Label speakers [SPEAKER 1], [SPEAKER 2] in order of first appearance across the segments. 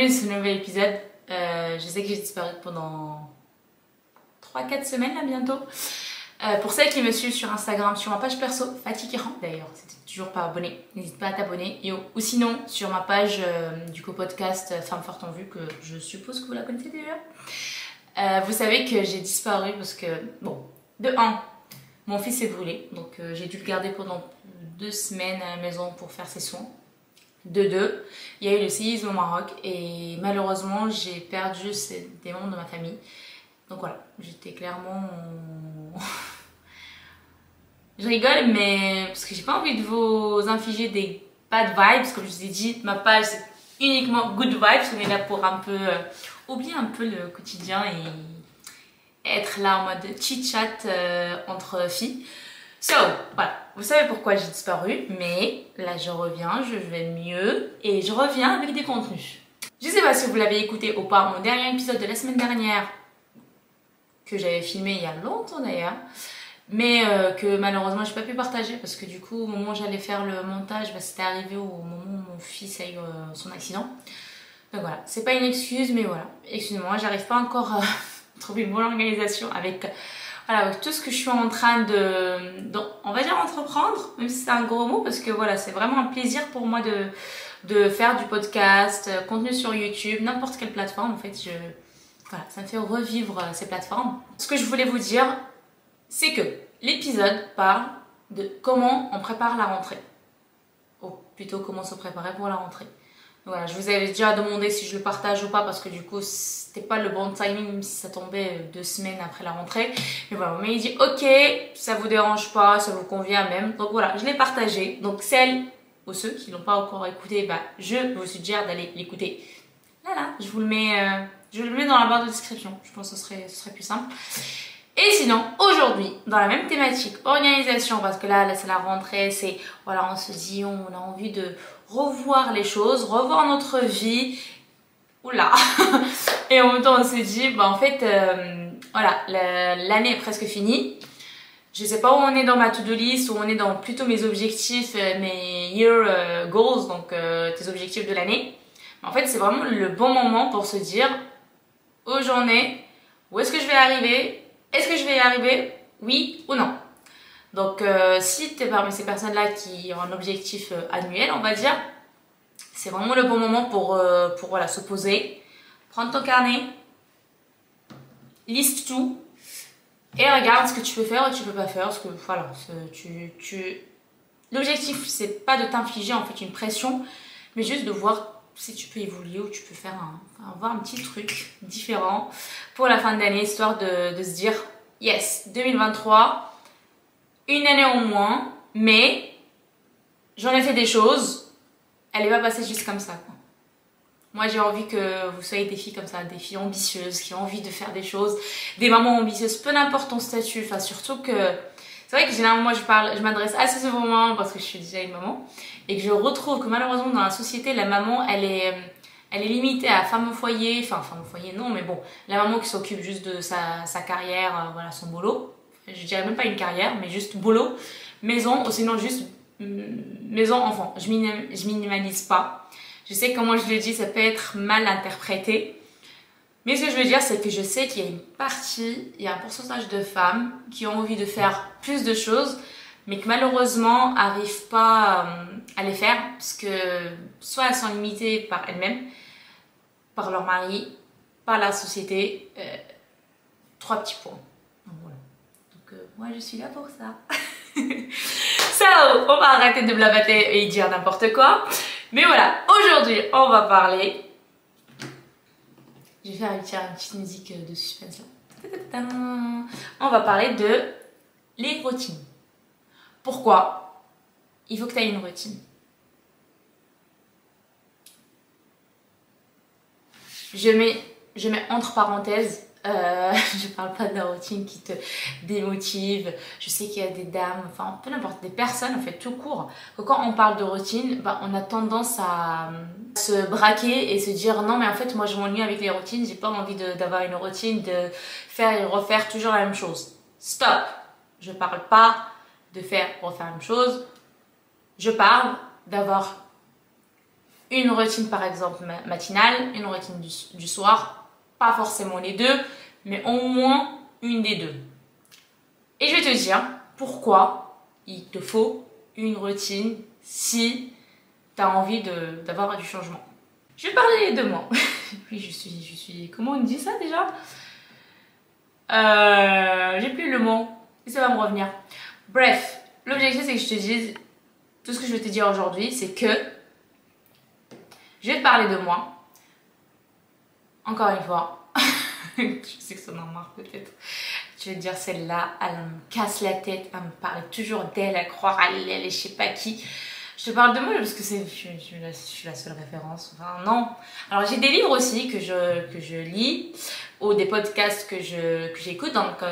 [SPEAKER 1] bienvenue dans ce nouvel épisode. Je sais que j'ai disparu pendant 3-4 semaines là bientôt. Pour celles qui me suivent sur Instagram, sur ma page perso, Fatiguerant d'ailleurs, si tu n'es toujours pas abonné, n'hésite pas à t'abonner. Ou sinon sur ma page du co-podcast Femmes Fortes en Vue, que je suppose que vous la connaissez déjà. Vous savez que j'ai disparu parce que, bon, de 1, mon fils s'est brûlé, donc j'ai dû le garder pendant 2 semaines à la maison pour faire ses soins. De 2, il y a eu le séisme au Maroc et malheureusement j'ai perdu des membres de ma famille. Donc voilà, j'étais clairement... Je rigole mais parce que j'ai pas envie de vous infliger des bad vibes. Comme je vous ai dit, ma page c'est uniquement good vibes. On est là pour un peu oublier un peu le quotidien et être là en mode chit-chat entre filles. So, voilà, vous savez pourquoi j'ai disparu, mais là je reviens, je vais mieux et je reviens avec des contenus. Je sais pas si vous l'avez écouté ou pas, mon dernier épisode de la semaine dernière, que j'avais filmé il y a longtemps d'ailleurs, mais que malheureusement j'ai pas pu partager parce que du coup au moment où j'allais faire le montage, c'était arrivé au moment où mon fils a eu son accident. Donc voilà, c'est pas une excuse, mais voilà, excusez-moi, j'arrive pas encore à trouver une bonne organisation avec... Voilà, tout ce que je suis en train on va dire entreprendre, même si c'est un gros mot, parce que voilà, c'est vraiment un plaisir pour moi de faire du podcast, contenu sur YouTube, n'importe quelle plateforme. En fait, voilà, ça me fait revivre ces plateformes. Ce que je voulais vous dire, c'est que l'épisode parle de comment on prépare la rentrée. Ou plutôt comment se préparer pour la rentrée. Voilà, je vous avais déjà demandé si je le partage ou pas parce que du coup c'était pas le bon timing même si ça tombait 2 semaines après la rentrée. Mais voilà, mais il dit ok, ça vous dérange pas, ça vous convient même. Donc voilà, je l'ai partagé. Donc celles ou ceux qui l'ont pas encore écouté, je vous suggère d'aller l'écouter. Là, je vous le mets dans la barre de description. Je pense que ce serait plus simple. Et sinon, aujourd'hui, dans la même thématique, organisation, parce que là c'est la rentrée, c'est, voilà, on se dit, on a envie de revoir les choses, revoir notre vie, oula, et en même temps on se dit, en fait, voilà, l'année est presque finie, je sais pas où on est dans ma to-do list, où on est dans plutôt mes objectifs, mes year goals, donc tes objectifs de l'année. En fait, c'est vraiment le bon moment pour se dire, où j'en ai, où est-ce que je vais arriver, est-ce que je vais y arriver, oui ou non. Donc si tu es parmi ces personnes-là qui ont un objectif annuel, on va dire, c'est vraiment le bon moment pour voilà, se poser, prendre ton carnet, liste tout et regarde ce que tu peux faire et tu peux pas faire. Parce que voilà, l'objectif c'est pas de t'infliger en fait une pression, mais juste de voir si tu peux évoluer ou tu peux faire avoir un petit truc différent pour la fin de l'année, histoire de se dire yes, 2023, une année au moins, mais j'en ai fait des choses, elle est pas passée juste comme ça, quoi. Moi j'ai envie que vous soyez des filles comme ça, des filles ambitieuses qui ont envie de faire des choses, des mamans ambitieuses, peu n'importe ton statut, enfin surtout que c'est vrai que généralement moi je m'adresse assez souvent parce que je suis déjà une maman et que je retrouve que malheureusement dans la société la maman elle est limitée à femme au foyer, enfin femme au foyer non, mais bon, la maman qui s'occupe juste de sa carrière, voilà, son boulot, je dirais même pas une carrière mais juste boulot, maison ou sinon juste maison enfant. Je minimalise pas, je sais que comment je le dis ça peut être mal interprété. Mais ce que je veux dire, c'est que je sais qu'il y a une partie, il y a un pourcentage de femmes qui ont envie de faire plus de choses, mais que malheureusement n'arrivent pas à les faire, parce que soit elles sont limitées par elles-mêmes, par leur mari, par la société. 3 petits points. Donc voilà. Donc moi je suis là pour ça. So, on va arrêter de blablater et dire n'importe quoi. Mais voilà, aujourd'hui on va parler... Je vais faire une petite musique de suspense là. On va parler de les routines. Pourquoi il faut que tu aies une routine? Je mets entre parenthèses, je parle pas de la routine qui te démotive. Je sais qu'il y a des dames, enfin peu n'importe, des personnes en fait tout court, que quand on parle de routine, on a tendance à se braquer et se dire non mais en fait moi je m'ennuie avec les routines, j'ai pas envie d'avoir une routine, de faire et refaire toujours la même chose. Stop! Je parle pas de faire refaire la même chose, je parle d'avoir une routine par exemple matinale, une routine du soir, pas forcément les deux, mais au moins une des deux. Et je vais te dire pourquoi il te faut une routine si tu as envie d'avoir du changement. Je vais parler de moi. Oui, je suis... Comment on dit ça déjà? J'ai plus le mot. Et ça va me revenir. Bref, l'objectif c'est que je te dise... Tout ce que je vais te dire aujourd'hui, c'est que... Je vais te parler de moi. Encore une fois. Je sais que ça m'en marre peut-être. Je vais te dire celle-là, elle me casse la tête. Elle me parle toujours d'elle, à croire à elle et je sais pas qui. Je te parle de moi parce que je suis la seule référence. Enfin, non. Alors, j'ai des livres aussi que je lis ou des podcasts que j'écoute. Donc,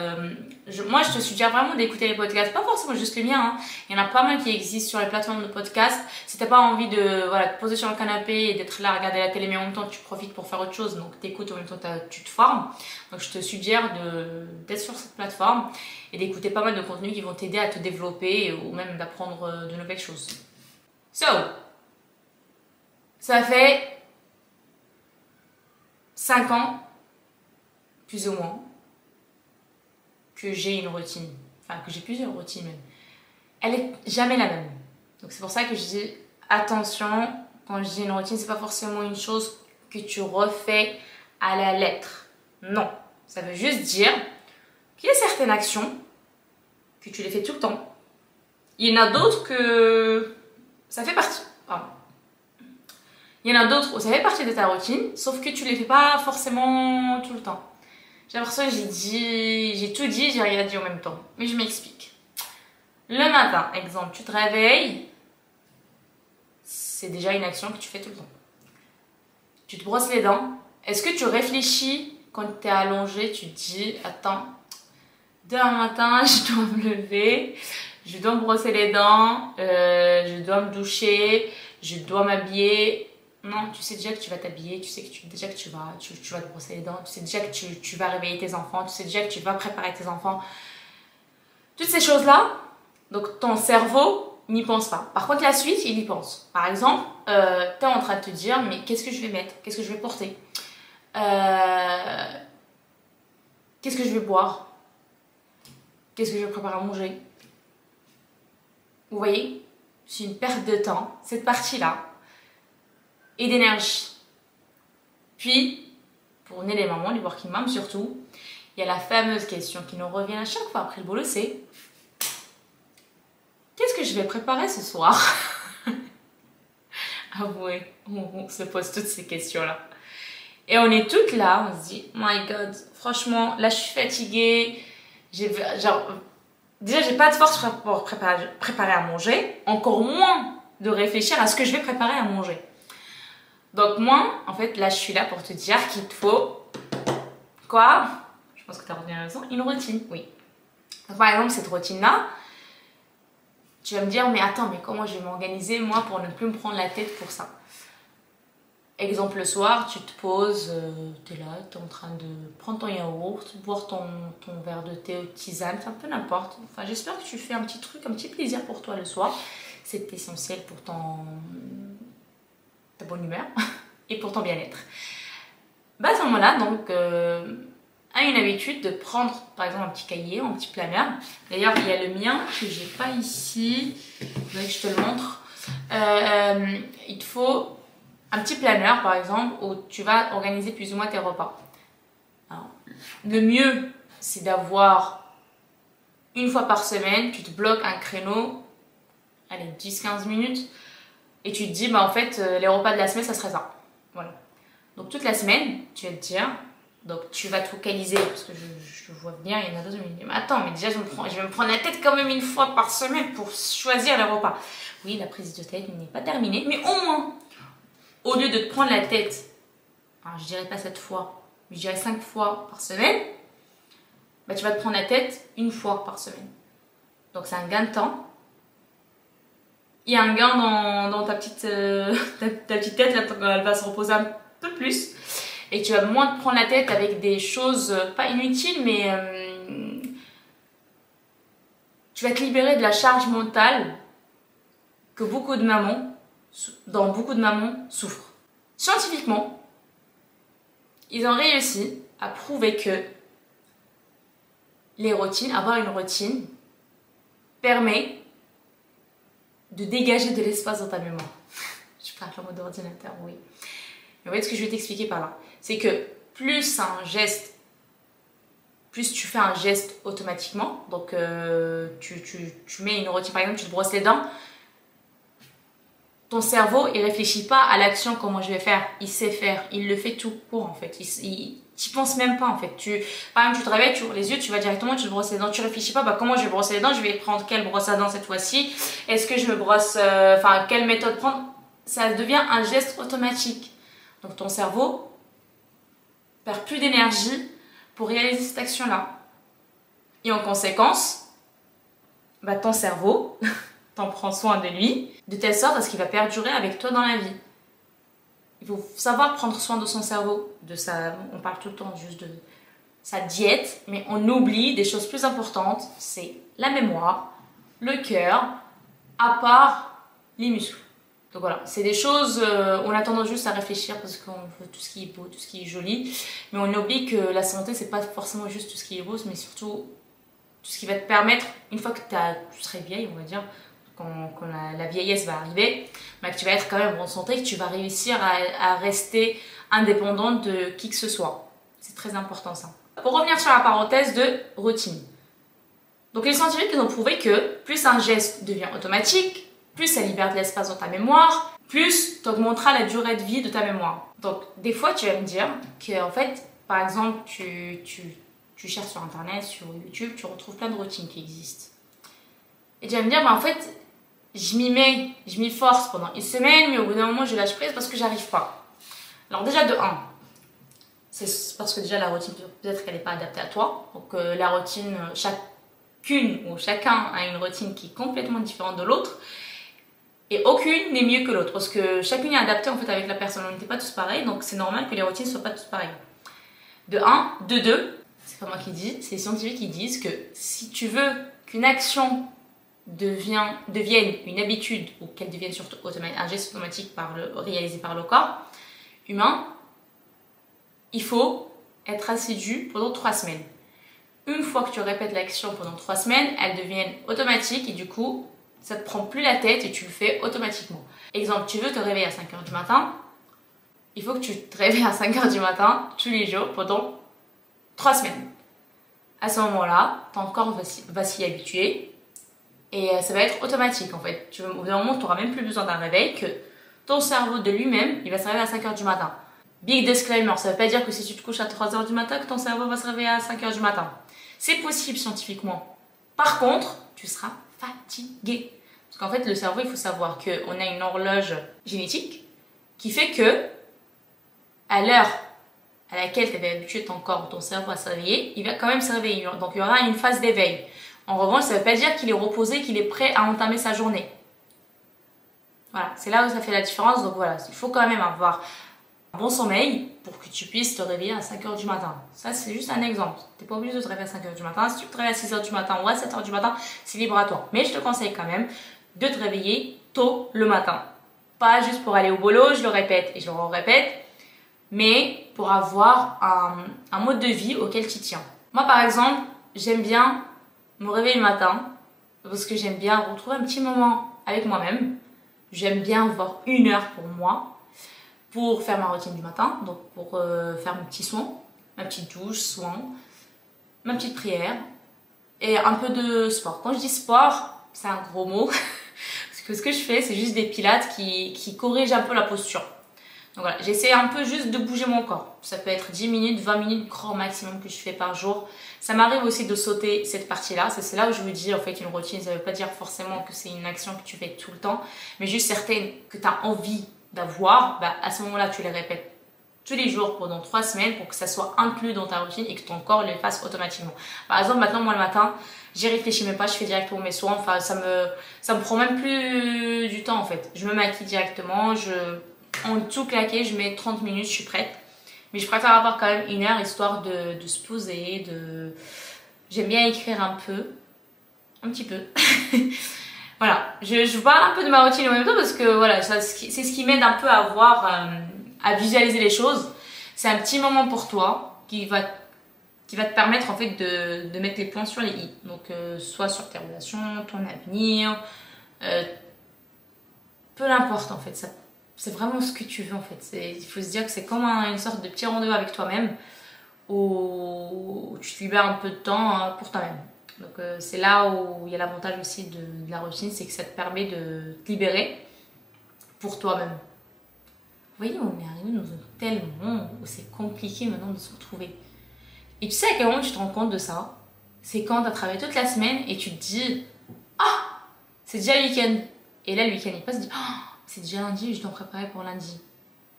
[SPEAKER 1] moi, je te suggère vraiment d'écouter les podcasts. Pas forcément juste les miens. Hein. Il y en a pas mal qui existent sur les plateformes de podcasts. Si t'as pas envie de te poser sur le canapé et d'être là à regarder la télé, mais en même temps, tu profites pour faire autre chose. Donc, t'écoutes, en même temps, tu te formes. Donc, je te suggère d'être sur cette plateforme et d'écouter pas mal de contenus qui vont t'aider à te développer ou même d'apprendre de nouvelles choses. Ça fait 5 ans, plus ou moins, que j'ai une routine. Enfin, que j'ai plusieurs routines même. Elle est jamais la même. Donc c'est pour ça que je dis attention, quand je dis une routine, c'est pas forcément une chose que tu refais à la lettre. Non. Ça veut juste dire qu'il y a certaines actions que tu les fais tout le temps. Il y en a d'autres que ça fait partie. Pardon. Il y en a d'autres où ça fait partie de ta routine, sauf que tu les fais pas forcément tout le temps. J'ai l'impression que j'ai tout dit, j'ai rien dit en même temps. Mais je m'explique. Le matin, exemple, tu te réveilles, c'est déjà une action que tu fais tout le temps. Tu te brosses les dents. Est-ce que tu réfléchis quand tu es allongé, tu te dis, attends, demain matin, je dois me lever, je dois me brosser les dents, je dois me doucher, je dois m'habiller. Non, tu sais déjà que tu vas t'habiller, tu sais déjà que tu vas te brosser les dents, tu sais déjà que tu vas réveiller tes enfants, tu sais déjà que tu vas préparer tes enfants. Toutes ces choses-là, donc ton cerveau n'y pense pas. Par contre, la suite, il y pense. Par exemple, tu es en train de te dire, mais qu'est-ce que je vais mettre? Qu'est-ce que je vais porter? Qu'est-ce que je vais boire? Qu'est-ce que je vais préparer à manger? Vous voyez? C'est une perte de temps, cette partie-là. Et d'énergie. Puis, pour les mamans, les working moms surtout, il y a la fameuse question qui nous revient à chaque fois après le boulot, c'est qu'est-ce que je vais préparer ce soir? Ah ouais, on se pose toutes ces questions-là. Et on est toutes là, on se dit, my God, franchement, là je suis fatiguée, déjà j'ai pas de force pour préparer à manger, encore moins de réfléchir à ce que je vais préparer à manger. Donc moi, en fait, là, je suis là pour te dire qu'il te faut... Quoi? Je pense que tu as retenu la raison. Une routine, oui. Donc, par exemple, cette routine-là, tu vas me dire, mais attends, mais comment je vais m'organiser, moi, pour ne plus me prendre la tête pour ça? Exemple, le soir, tu te poses, tu es là, tu es en train de prendre ton yaourt, boire ton verre de thé ou de tisane, c'est un peu n'importe. Enfin, j'espère que tu fais un petit truc, un petit plaisir pour toi le soir. C'est essentiel pour ta bonne humeur et pour ton bien-être. Bah, à ce moment-là, donc, a une habitude de prendre par exemple un petit cahier, un petit planeur. D'ailleurs, il y a le mien que j'ai pas ici. Il faudrait que je te le montre. Il te faut un petit planeur par exemple où tu vas organiser plus ou moins tes repas. Alors, le mieux, c'est d'avoir une fois par semaine, tu te bloques un créneau, allez, 10-15 minutes. Et tu te dis, bah en fait, les repas de la semaine, ça serait ça. Voilà. Donc toute la semaine, tu vas te dire, donc tu vas te focaliser, parce que je vois venir, il y en a d'autres qui me disent, mais attends, mais déjà je vais me prendre la tête quand même une fois par semaine pour choisir les repas. Oui, la prise de tête n'est pas terminée, mais au moins, au lieu de te prendre la tête, alors je dirais pas 7 fois, mais je dirais 5 fois par semaine, bah tu vas te prendre la tête une fois par semaine. Donc c'est un gain de temps. Il y a un gain dans ta petite tête, là, elle va se reposer un peu plus. Et tu vas moins te prendre la tête avec des choses pas inutiles, mais tu vas te libérer de la charge mentale que beaucoup de mamans dont beaucoup de mamans souffrent. Scientifiquement, ils ont réussi à prouver que les routines, avoir une routine, permet de dégager de l'espace dans ta mémoire. Je parle en mode ordinateur, oui. Mais vous voyez ce que je vais t'expliquer par là. C'est que plus tu fais un geste automatiquement, donc tu mets une routine, par exemple, tu te brosses les dents, ton cerveau, il réfléchit pas à l'action, comment je vais faire, il sait faire, il le fait tout court en fait, tu penses même pas en fait. Par exemple, tu te réveilles, tu ouvres les yeux, tu vas directement, tu te brosses les dents, tu réfléchis pas, comment je vais brosser les dents, je vais prendre quelle brosse à dents cette fois-ci, est-ce que je me brosse, quelle méthode prendre, ça devient un geste automatique. Donc ton cerveau perd plus d'énergie pour réaliser cette action-là. Et en conséquence, ton cerveau, t'en prends soin de lui, de telle sorte à ce qu'il va perdurer avec toi dans la vie. Il faut savoir prendre soin de son cerveau, on parle tout le temps juste de sa diète, mais on oublie des choses plus importantes, c'est la mémoire, le cœur, à part les muscles. Donc voilà, c'est des choses, on a tendance juste à réfléchir parce qu'on veut tout ce qui est beau, tout ce qui est joli, mais on oublie que la santé, c'est pas forcément juste tout ce qui est beau, mais surtout tout ce qui va te permettre, une fois que tu serais vieille, on va dire, quand la vieillesse va arriver, que tu vas être quand même en bonne santé, que tu vas réussir à rester indépendante de qui que ce soit. C'est très important ça. Pour revenir sur la parenthèse de routine. Donc les scientifiques ont prouvé que plus un geste devient automatique, plus ça libère de l'espace dans ta mémoire, plus tu augmenteras la durée de vie de ta mémoire. Donc des fois tu vas me dire que en fait, par exemple, tu cherches sur internet, sur YouTube, tu retrouves plein de routines qui existent. Et tu vas me dire, en fait, je m'y force pendant une semaine, mais au bout d'un moment, je lâche prise parce que j'arrive pas. Alors déjà, de 1, c'est parce que déjà la routine, peut-être qu'elle n'est pas adaptée à toi. Donc la routine, chacune ou chacun a une routine qui est complètement différente de l'autre. Et aucune n'est mieux que l'autre, parce que chacune est adaptée en fait avec la personne. On n'était pas tous pareils, donc c'est normal que les routines ne soient pas tous pareilles. De 1, de 2, c'est pas moi qui dis, c'est les scientifiques qui disent que si tu veux qu'une action devienne une habitude ou qu'elle devienne surtout un geste automatique réalisé par le corps humain, il faut être assidu pendant 3 semaines. Une fois que tu répètes l'action pendant 3 semaines, elle devient automatique et du coup, ça ne te prend plus la tête et tu le fais automatiquement. Exemple, tu veux te réveiller à 5 h du matin, il faut que tu te réveilles à 5 h du matin tous les jours pendant 3 semaines. À ce moment-là, ton corps va s'y habituer et ça va être automatique en fait. Au bout d'un moment, tu n'auras même plus besoin d'un réveil, que ton cerveau de lui-même, il va se réveiller à 5 h du matin. Big disclaimer, ça ne veut pas dire que si tu te couches à 3 h du matin, que ton cerveau va se réveiller à 5 h du matin. C'est possible scientifiquement. Par contre, tu seras fatigué. Parce qu'en fait, le cerveau, il faut savoir qu'on a une horloge génétique qui fait que, à l'heure à laquelle tu avais habitué ton corps, ton cerveau à se réveiller, il va quand même se réveiller. Donc, il y aura une phase d'éveil. En revanche, ça ne veut pas dire qu'il est reposé, qu'il est prêt à entamer sa journée. Voilà, c'est là où ça fait la différence. Donc voilà, il faut quand même avoir un bon sommeil pour que tu puisses te réveiller à 5 h du matin. Ça, c'est juste un exemple. Tu n'es pas obligé de te réveiller à 5 h du matin. Si tu te réveilles à 6 h du matin ou à 7 h du matin, c'est libre à toi. Mais je te conseille quand même de te réveiller tôt le matin. Pas juste pour aller au boulot, je le répète et je le répète, mais pour avoir un mode de vie auquel tu tiens. Moi, par exemple, j'aime bien me réveiller le matin parce que j'aime bien retrouver un petit moment avec moi-même. J'aime bien avoir 1 heure pour moi, pour faire ma routine du matin, donc pour faire mes petits soins, ma petite douche, soin, ma petite prière et un peu de sport. Quand je dis sport, c'est un gros mot parce que ce que je fais, c'est juste des pilates qui corrigent un peu la posture. Donc voilà, j'essaie un peu juste de bouger mon corps. Ça peut être 10 minutes, 20 minutes grand maximum que je fais par jour. Ça m'arrive aussi de sauter cette partie-là. C'est là où je vous dis, en fait, une routine, ça ne veut pas dire forcément que c'est une action que tu fais tout le temps, mais juste certaines que tu as envie d'avoir, à ce moment-là, tu les répètes tous les jours pendant 3 semaines pour que ça soit inclus dans ta routine et que ton corps le fasse automatiquement. Par exemple, maintenant, moi, le matin, j'y réfléchis même pas, je fais directement mes soins. Enfin, ça me prend même plus du temps, en fait. Je me maquille directement, en tout claqué, je mets 30 minutes, je suis prête. Mais je préfère avoir quand même 1 heure histoire de se poser, J'aime bien écrire un petit peu. Voilà. je parle un peu de ma routine en même temps parce que voilà, c'est ce qui m'aide un peu à voir, à visualiser les choses. C'est un petit moment pour toi qui va te permettre en fait de mettre les points sur les i. Donc soit sur tes relations, ton avenir, peu importe en fait. C'est vraiment ce que tu veux en fait. Il faut se dire que c'est comme une sorte de petit rendez-vous avec toi-même où tu te libères un peu de temps pour toi-même. Donc c'est là où il y a l'avantage aussi de la routine, c'est que ça te permet de te libérer pour toi-même. Vous voyez, on est arrivé dans un tel monde où c'est compliqué maintenant de se retrouver. Et tu sais à quel moment tu te rends compte de ça? C'est quand tu as travaillé toute la semaine et tu te dis « Ah, c'est déjà le week-end ». Et là, le week-end il passe, tu te dis « Ah, c'est déjà lundi, je dois me préparer pour lundi ».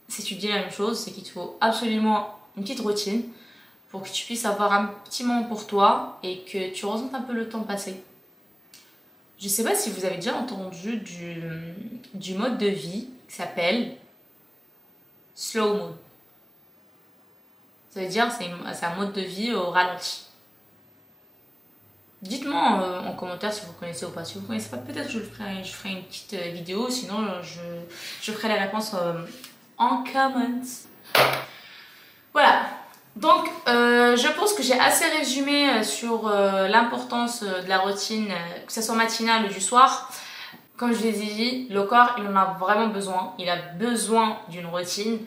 [SPEAKER 1] Si tu te dis la même chose, c'est qu'il te faut absolument une petite routine pour que tu puisses avoir un petit moment pour toi et que tu ressentes un peu le temps passer. Je ne sais pas si vous avez déjà entendu du mode de vie qui s'appelle slow mode. Ça veut dire c'est un mode de vie au ralenti. Dites-moi en commentaire si vous connaissez ou pas. Si vous ne connaissez pas, peut-être je ferai une petite vidéo. Sinon, je ferai la réponse en comments. Voilà. Donc, je pense que j'ai assez résumé sur l'importance de la routine, que ce soit matinale ou du soir. Comme je l'ai dit, le corps, il en a vraiment besoin. Il a besoin d'une routine.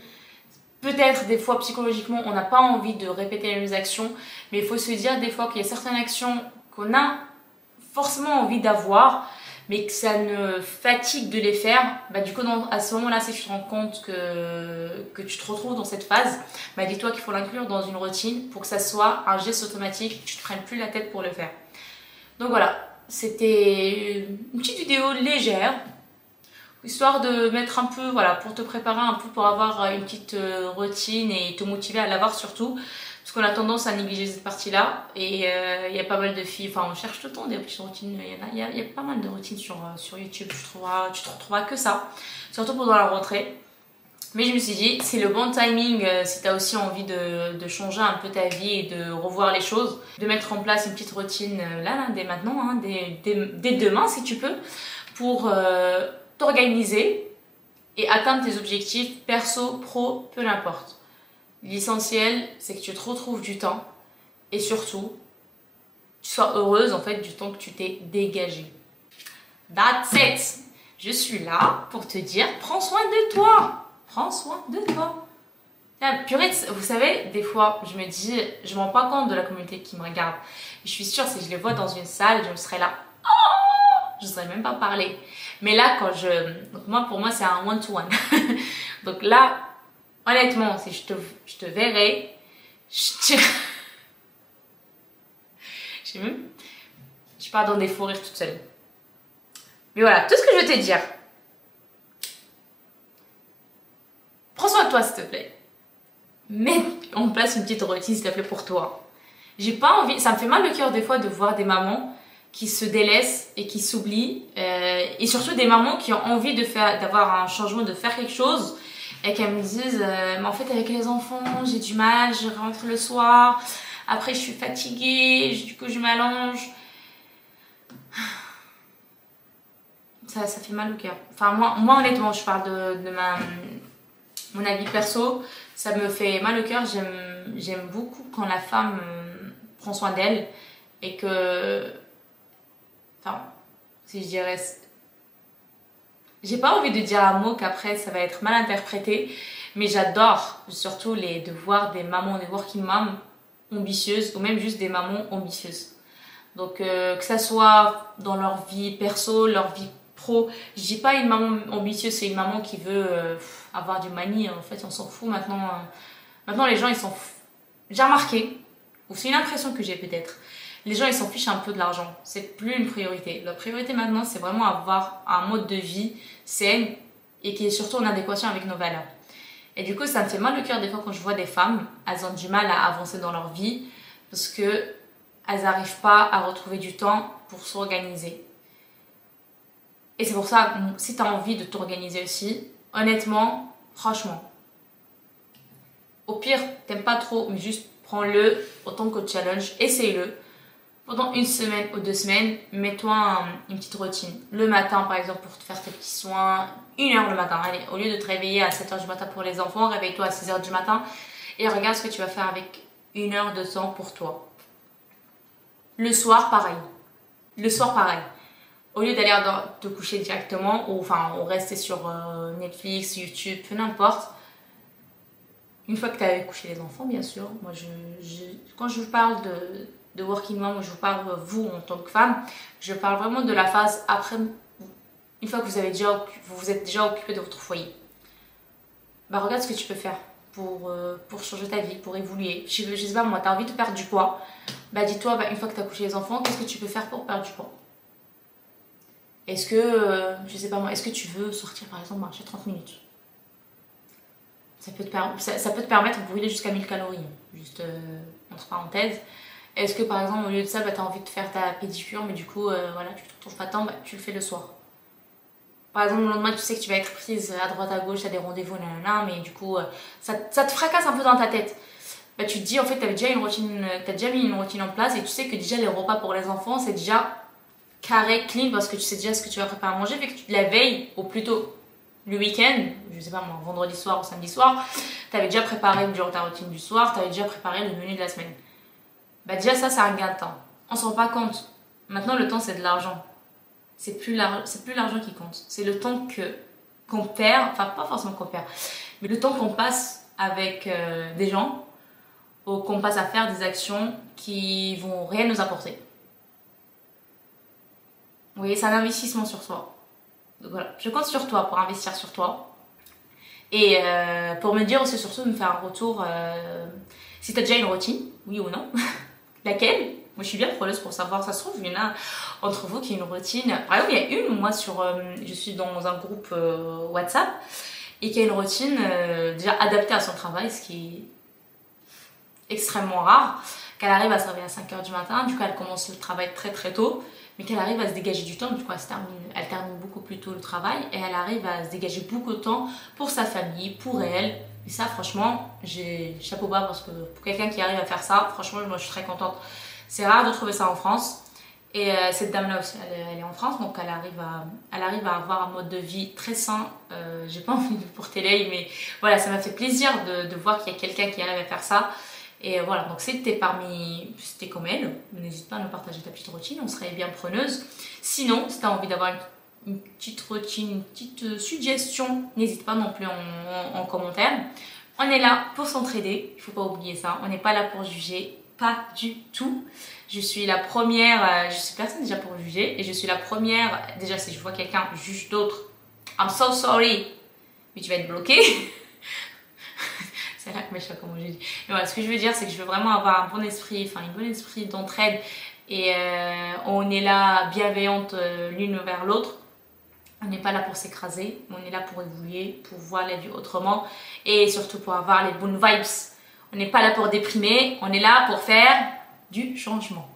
[SPEAKER 1] Peut-être des fois, psychologiquement, on n'a pas envie de répéter les mêmes actions. Mais il faut se dire des fois qu'il y a certaines actions qu'on a forcément envie d'avoir, mais que ça ne fatigue de les faire. Bah, du coup, à ce moment-là, si tu te rends compte que tu te retrouves dans cette phase, bah, dis-toi qu'il faut l'inclure dans une routine pour que ça soit un geste automatique, que tu ne te prennes plus la tête pour le faire. Donc voilà, c'était une petite vidéo légère, histoire de mettre un peu, voilà, pour te préparer un peu pour avoir une petite routine et te motiver à l'avoir surtout. Parce qu'on a tendance à négliger cette partie-là. Et il y a pas mal de filles, enfin on cherche tout le temps des petites routines. Il y a pas mal de routines sur YouTube. Tu te retrouveras que ça. Surtout pendant la rentrée. Mais je me suis dit, c'est le bon timing si tu as aussi envie de changer un peu ta vie et de revoir les choses. De mettre en place une petite routine là, dès maintenant, hein, dès demain si tu peux. Pour t'organiser et atteindre tes objectifs perso, pro, peu importe. L'essentiel, c'est que tu te retrouves du temps et surtout, tu sois heureuse en fait du temps que tu t'es dégagé. That's it! Je suis là pour te dire, prends soin de toi! Prends soin de toi! Purée, vous savez, des fois, je me dis, je ne me rends pas compte de la communauté qui me regarde. Je suis sûre, si je les vois dans une salle, je me serais là, oh, je ne saurais même pas parler. Mais là, donc pour moi, c'est un one-to-one. Donc là, honnêtement, si je te verrais, je pars dans des fous rires toute seule. Mais voilà, tout ce que je veux te dire. Prends soin de toi, s'il te plaît. Mets en place une petite routine, s'il te plaît, pour toi. J'ai pas envie, ça me fait mal le cœur des fois de voir des mamans qui se délaissent et qui s'oublient. Et surtout des mamans qui ont envie d'avoir un changement, de faire quelque chose. Et qu'elles me disent, mais en fait avec les enfants j'ai du mal, je rentre le soir, après je suis fatiguée, du coup je m'allonge. Ça fait mal au cœur. Enfin moi honnêtement, je parle de mon avis perso, ça me fait mal au cœur. J'aime beaucoup quand la femme prend soin d'elle et que, enfin, si je dirais, j'ai pas envie de dire un mot qu'après ça va être mal interprété, mais j'adore surtout de voir des mamans, des working moms ambitieuses ou même juste des mamans ambitieuses. Donc que ça soit dans leur vie perso, leur vie pro, je dis pas une maman ambitieuse, c'est une maman qui veut avoir du money, en fait on s'en fout maintenant. Maintenant les gens ils s'en foutent. J'ai remarqué, ou c'est une impression que j'ai peut-être, les gens ils s'en fichent un peu de l'argent, c'est plus une priorité. La priorité maintenant c'est vraiment avoir un mode de vie sain et qui est surtout en adéquation avec nos valeurs. Et du coup ça me fait mal le cœur des fois quand je vois des femmes, elles ont du mal à avancer dans leur vie parce que elles n'arrivent pas à retrouver du temps pour s'organiser. Et c'est pour ça, si tu as envie de t'organiser aussi, honnêtement, franchement, au pire, t'aimes pas trop, mais juste prends-le autant que challenge, essaye-le. Pendant une semaine ou 2 semaines, mets-toi une petite routine. Le matin, par exemple, pour te faire tes petits soins, 1 heure le matin. Allez, au lieu de te réveiller à 7 heures du matin pour les enfants, réveille-toi à 6 heures du matin et regarde ce que tu vas faire avec 1 heure de temps pour toi. Le soir, pareil. Le soir, pareil. Au lieu d'aller te coucher directement, ou rester sur Netflix, YouTube, peu n'importe, une fois que tu as couché les enfants, bien sûr, moi, quand je vous parle de working mom, je vous parle, vous, en tant que femme, je parle vraiment de la phase après, une fois que vous vous êtes déjà occupé de votre foyer. Bah, regarde ce que tu peux faire pour changer ta vie, pour évoluer. Je sais pas, moi, tu as envie de perdre du poids. Bah, dis-toi, une fois que tu as couché les enfants, qu'est-ce que tu peux faire pour perdre du poids? Est-ce que, je sais pas moi, est-ce que tu veux sortir par exemple marcher 30 minutes? Ça peut te permettre de brûler jusqu'à 1000 calories, juste entre parenthèses. Est-ce que par exemple au lieu de ça, tu as envie de faire ta pédicure, mais du coup, voilà, tu te retrouves pas tant, tu le fais le soir. Par exemple, le lendemain, tu sais que tu vas être prise à droite à gauche, tu as des rendez-vous, nanana, mais du coup, ça te fracasse un peu dans ta tête. Bah, tu te dis, en fait, tu as déjà mis une routine en place et tu sais que déjà les repas pour les enfants, c'est déjà carré, clean, parce que tu sais déjà ce que tu vas préparer à manger, fait que la veille, ou plutôt le week-end, je sais pas moi, vendredi soir ou samedi soir, tu avais déjà préparé durant ta routine du soir, tu avais déjà préparé le menu de la semaine. Bah déjà ça, c'est un gain de temps. On se rend pas compte. Maintenant, le temps, c'est de l'argent. C'est plus l'argent qui compte. C'est le temps qu'on perd, enfin pas forcément qu'on perd, mais le temps qu'on passe avec des gens, ou qu'on passe à faire des actions qui vont rien nous apporter. Vous voyez, c'est un investissement sur soi. Donc voilà, je compte sur toi pour investir sur toi. Et pour me dire aussi surtout de me faire un retour si tu as déjà une routine, oui ou non. Laquelle? Moi je suis bien preneuse pour savoir, ça se trouve, il y en a entre vous qui a une routine. Par exemple, il y a une, moi je suis dans un groupe WhatsApp et qui a une routine déjà adaptée à son travail, ce qui est extrêmement rare. Qu'elle arrive à se réveiller à 5 heures du matin, du coup elle commence le travail très très tôt, mais qu'elle arrive à se dégager du temps, du coup elle termine beaucoup plus tôt le travail et elle arrive à se dégager beaucoup de temps pour sa famille, pour elle. Et ça, franchement, j'ai chapeau bas parce que pour quelqu'un qui arrive à faire ça, franchement, moi je suis très contente. C'est rare de trouver ça en France. Et cette dame-là aussi, elle est en France, donc elle arrive à avoir un mode de vie très sain. J'ai pas envie de porter l'œil, mais voilà, ça m'a fait plaisir de voir qu'il y a quelqu'un qui arrive à faire ça. Et voilà, donc si t'es comme elle, n'hésite pas à nous partager ta petite routine, on serait bien preneuse. Sinon, si t'as envie d'avoir une petite routine, une petite suggestion, n'hésite pas non plus en commentaire. On est là pour s'entraider, il faut pas oublier ça. On n'est pas là pour juger, pas du tout. Je suis la première, je suis personne déjà pour juger, et je suis la première, déjà si je vois quelqu'un juge d'autres, I'm so sorry, mais tu vas être bloqué. C'est là que mes chats, comme j'ai dit. Mais voilà, ce que je veux dire, c'est que je veux vraiment avoir un bon esprit, enfin un bon esprit d'entraide, et on est là bienveillante l'une vers l'autre. On n'est pas là pour s'écraser, on est là pour évoluer, pour voir la vie autrement et surtout pour avoir les bonnes vibes. On n'est pas là pour déprimer, on est là pour faire du changement.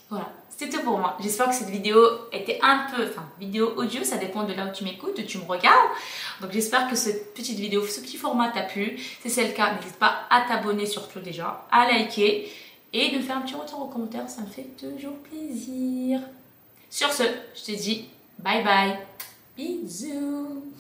[SPEAKER 1] Voilà, c'était tout pour moi. J'espère que cette vidéo était un peu, vidéo audio, ça dépend de là où tu m'écoutes, où tu me regardes. Donc j'espère que cette petite vidéo, ce petit format t'a plu. Si c'est le cas, n'hésite pas à t'abonner surtout déjà, à liker et de me faire un petit retour en commentaire, ça me fait toujours plaisir. Sur ce, je te dis bye bye. Bisous.